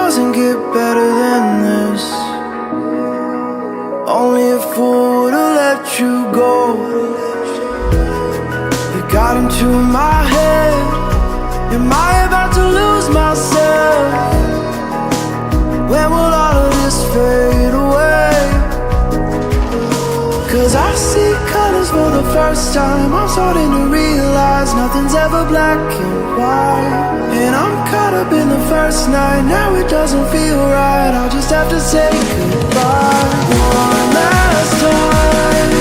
doesn't get better than this. Only a fool would've let you go. You got into my head. Am I about to lose myself? When will all of this fade away? 'Cause I see colors for the first time. I'm starting to realize nothing's ever black and white. And I'm caught up in the first night. Now it doesn't feel right. I'll just have to say goodbye one last time.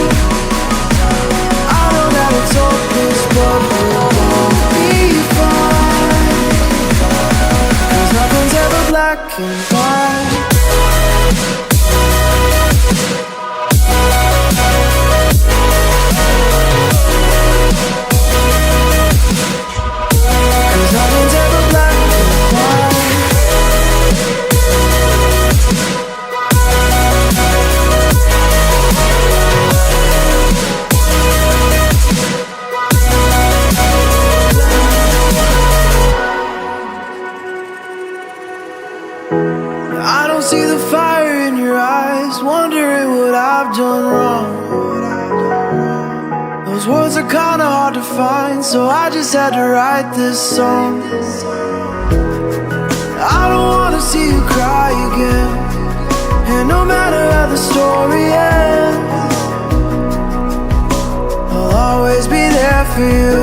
I know that it's hopeless, but we'll both be fine. 'Cause nothing's ever black and white. I don't see the fire in your eyes, wondering what I've done wrong. Those words are kinda hard to find, so I just had to write this song. I don't wanna see you cry again, and no matter how the story ends, I'll always be there for you.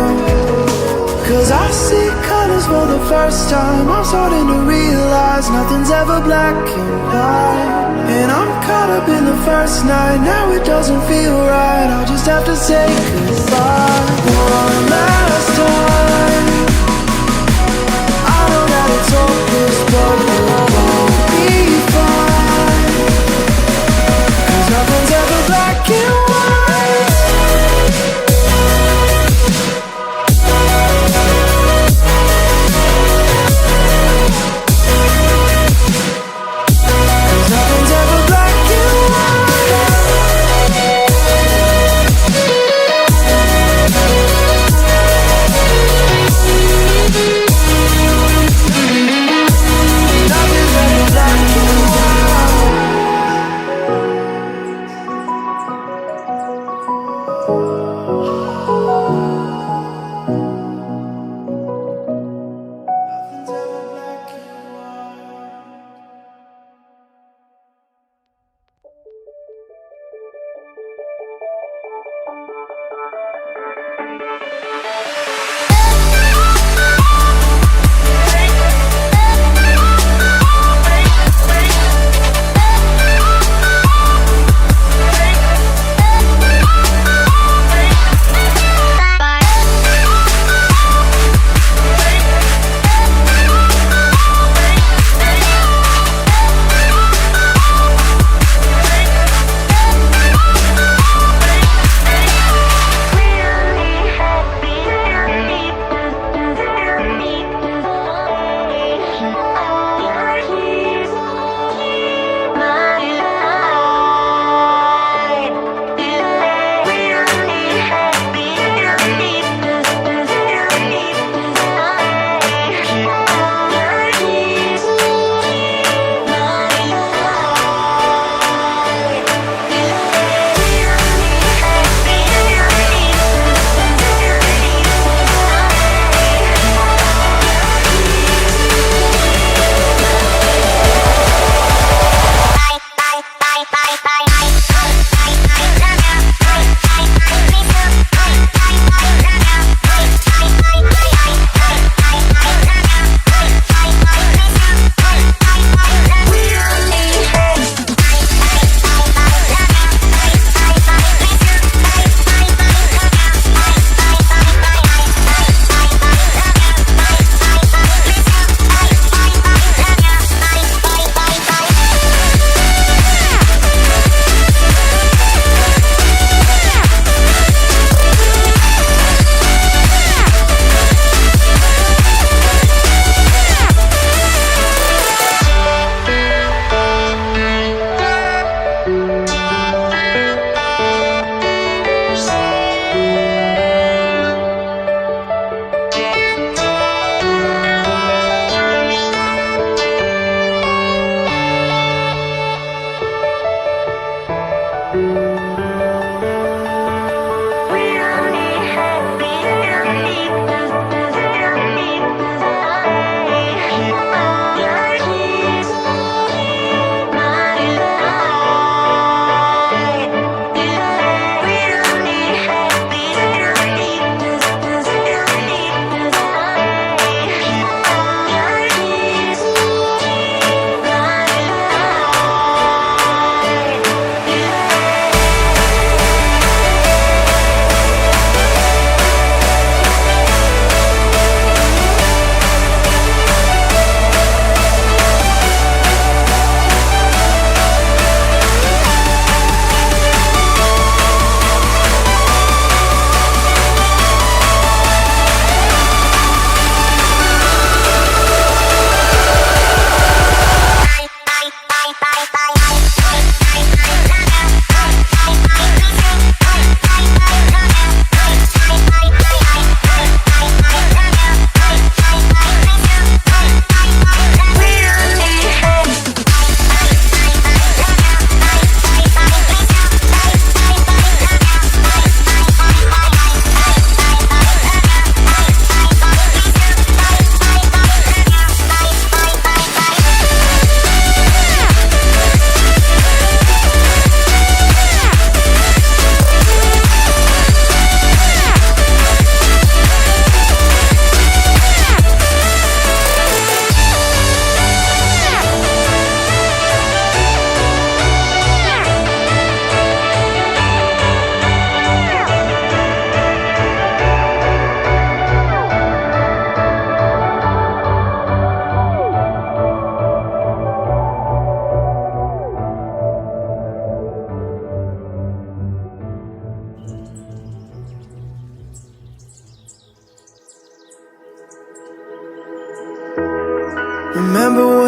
'Cause I see colors for the first time. I'm starting to realize nothing's ever black and white. And I'm caught up in the first night. Now it doesn't feel right. I'll just have to say goodbye one last time. I know that it's hopeless, but we'll both be fine. 'Cause nothing's ever black and white.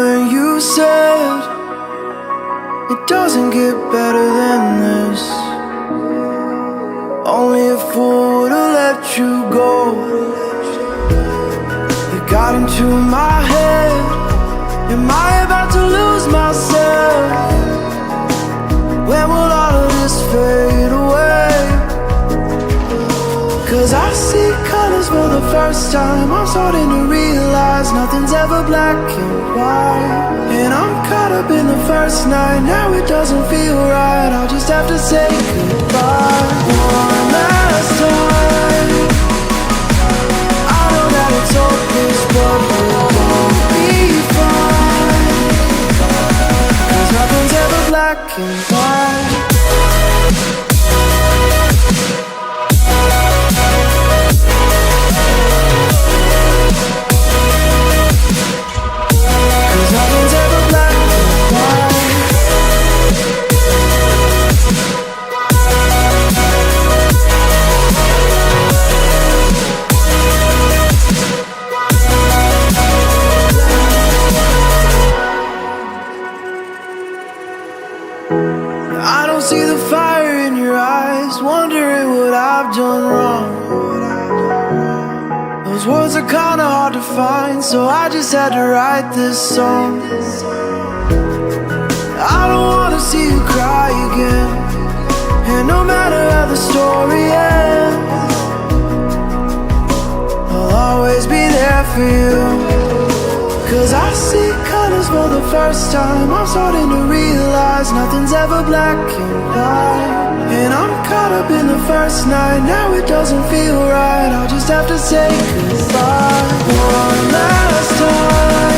when you said it doesn't get better than this. Only a fool would've let you go. You got into my head. Am I about to lose myself? When will all of this fade away? 'Cause I see colors for the first time. I'm starting to realize nothing's ever black and white. And I'm caught up in the first night. Now it doesn't feel right. I'll just have to say goodbye one last time. I know that it's hopeless, but we'll both be fine. 'Cause nothing's ever black and white. I don't see the fire in your eyes, wondering what I've done wrong. Those words are kinda hard to find, so I just had to write this song. I don't wanna see you cry again, and no matter how the story ends, I'll always be there for you. 'Cause I see colors for the first time. I'm starting to realize nothing's ever black and white. And I'm caught up in the first night. Now it doesn't feel right. I'll just have to say goodbye one last time.